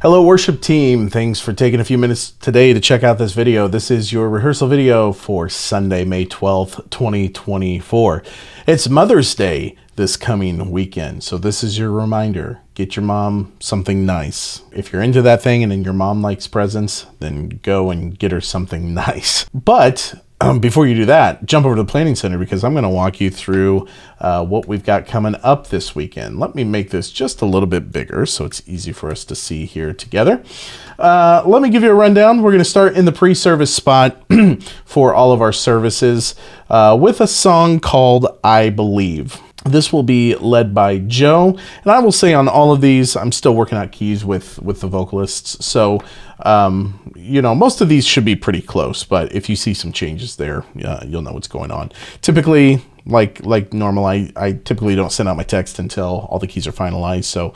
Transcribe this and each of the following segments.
Hello worship team, thanks for taking a few minutes today to check out this video. This is your rehearsal video for Sunday, May 12th, 2024. It's Mother's Day this coming weekend, so this is your reminder. Get your mom something nice. If you're into that thing and then your mom likes presents, then go and get her something nice. But before you do that, jump over to the Planning Center because I'm going to walk you through what we've got coming up this weekend. Let me make this just a little bit bigger so it's easy for us to see here together. Let me give you a rundown. We're going to start in the pre-service spot for all of our services with a song called I Believe. This will be led by Joe, and I will say on all of these, I'm still working out keys with the vocalists, so most of these should be pretty close, but if you see some changes there, you'll know what's going on. Typically, like normal, I typically don't send out my text until all the keys are finalized, so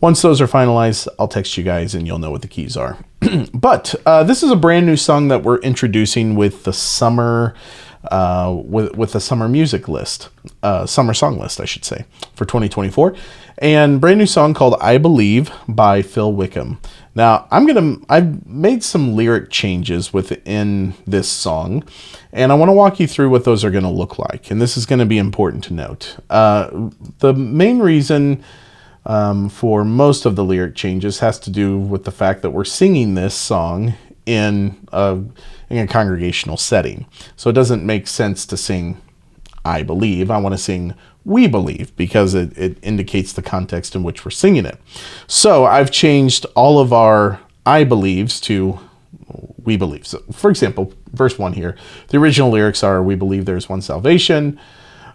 once those are finalized, I'll text you guys and you'll know what the keys are. But this is a brand new song that we're introducing with the summer with the summer music list, summer song list, I should say, for 2024, and brand new song called I Believe by Phil Wickham. Now, I've made some lyric changes within this song, and I want to walk you through what those are going to look like, and this is going to be important to note. The main reason for most of the lyric changes has to do with the fact that we're singing this song in a congregational setting. So it doesn't make sense to sing I believe. I want to sing we believe because it indicates the context in which we're singing it. So I've changed all of our I believes to we believe. So for example, verse 1 here, the original lyrics are we believe there's one salvation,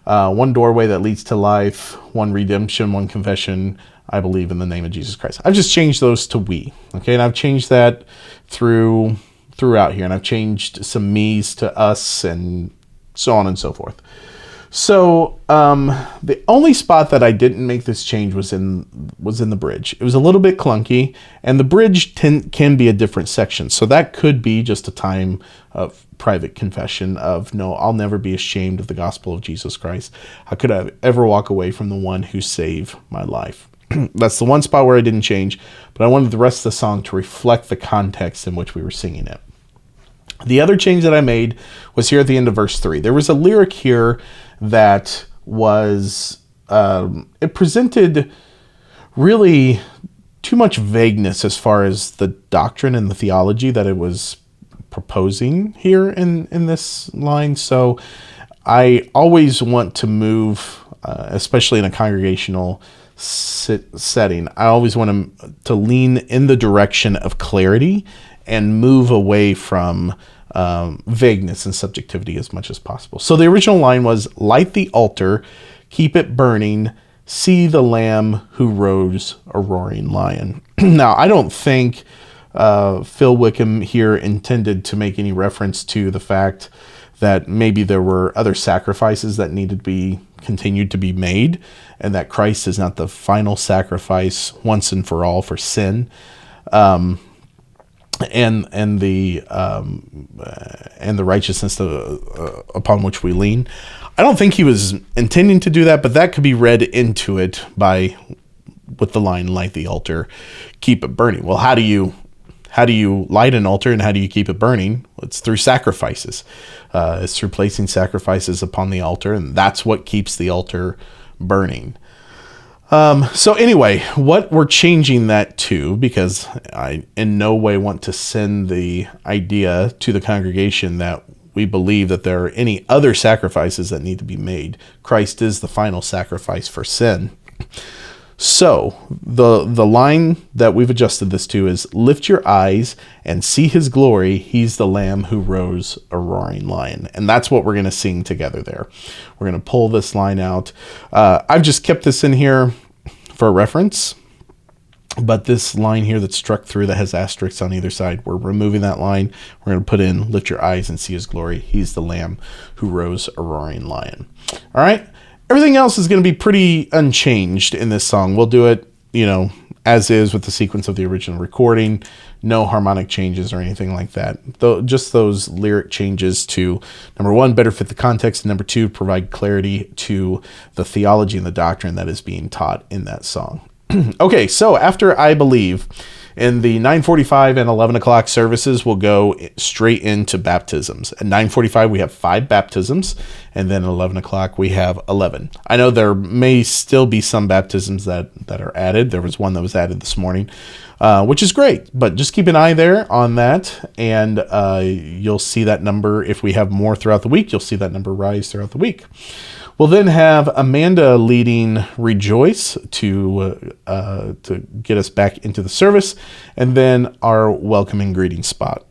one doorway that leads to life, one redemption, one confession, I believe in the name of Jesus Christ. I've just changed those to we, okay? And I've changed that throughout here, and I've changed some me's to us and so on and so forth. So the only spot that I didn't make this change was in the bridge. It was a little bit clunky, and the bridge can be a different section. So that could be just a time of private confession of, no, I'll never be ashamed of the gospel of Jesus Christ. How could I ever walk away from the one who saved my life? That's the one spot where I didn't change, but I wanted the rest of the song to reflect the context in which we were singing it. The other change that I made was here at the end of verse 3. There was a lyric here that was, it presented really too much vagueness as far as the doctrine and the theology that it was proposing here in this line. So I always want to move, especially in a congregational setting, I always want to lean in the direction of clarity and move away from vagueness and subjectivity as much as possible. So the original line was, light the altar, keep it burning, see the Lamb who rose a roaring lion. Now, I don't think Phil Wickham here intended to make any reference to the fact that maybe there were other sacrifices that needed to be continued to be made, and that Christ is not the final sacrifice once and for all for sin, and the righteousness upon which we lean. I don't think he was intending to do that, but that could be read into it with the line, light the altar, keep it burning. Well, how do you light an altar and how do you keep it burning? Well, it's through sacrifices. It's through placing sacrifices upon the altar, and that's what keeps the altar burning. So anyway, what we're changing that to, because I in no way want to send the idea to the congregation that we believe that there are any other sacrifices that need to be made. Christ is the final sacrifice for sin. So the line that we've adjusted this to is, lift your eyes and see his glory. He's the Lamb who rose a roaring lion. And that's what we're going to sing together there. We're going to pull this line out. I've just kept this in here for reference, but this line here that's struck through that has asterisks on either side, we're removing that line. We're going to put in, lift your eyes and see his glory. He's the Lamb who rose a roaring lion. All right. Everything else is going to be pretty unchanged in this song. We'll do it, as is with the sequence of the original recording. No harmonic changes or anything like that. Just those lyric changes to, number one, better fit the context, and number two, provide clarity to the theology and the doctrine that is being taught in that song. Okay, so after I Believe, And the 9:45 and 11 o'clock services will go straight into baptisms. At 9:45, we have 5 baptisms, and then at 11 o'clock, we have 11. I know there may still be some baptisms that are added. There was one that was added this morning, which is great, but just keep an eye there on that, and you'll see that number. If we have more throughout the week, you'll see that number rise throughout the week. We'll then have Amanda leading Rejoice to get us back into the service, and then our welcome and greeting spot.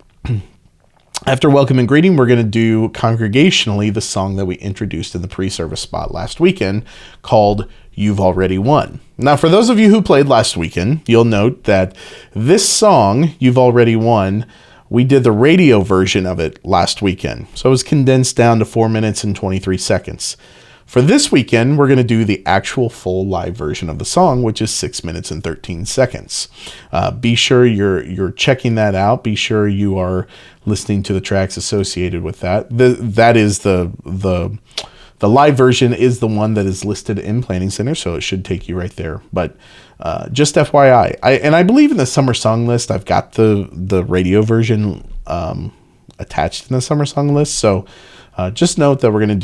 After welcome and greeting, we're going to do congregationally the song that we introduced in the pre-service spot last weekend called You've Already Won. Now, for those of you who played last weekend, you'll note that this song, You've Already Won, we did the radio version of it last weekend. So it was condensed down to 4 minutes and 23 seconds. For this weekend, we're going to do the actual full live version of the song, which is 6 minutes and 13 seconds. Be sure you're checking that out. Be sure you are listening to the tracks associated with that. That is the live version is the one that is listed in Planning Center, so it should take you right there. But just FYI, I believe in the summer song list, I've got the radio version attached in the summer song list. So just note that we're going to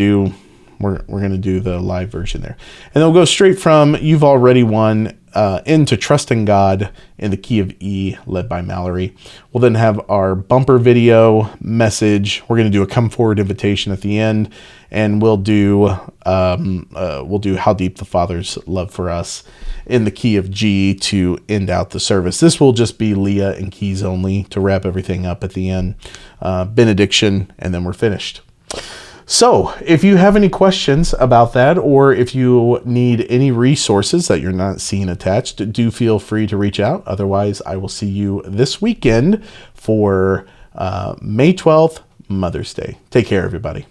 do the live version there. And then we'll go straight from You've Already Won into Trust in God in the key of E, led by Mallory. We'll then have our bumper video message. We're going to do a come forward invitation at the end, and we'll do How Deep the Father's Love for Us in the key of G to end out the service. This will just be Leah and keys only to wrap everything up at the end. Benediction, and then we're finished. So if you have any questions about that, or if you need any resources that you're not seeing attached, do feel free to reach out. Otherwise, I will see you this weekend for May 12th, Mother's Day. Take care, everybody.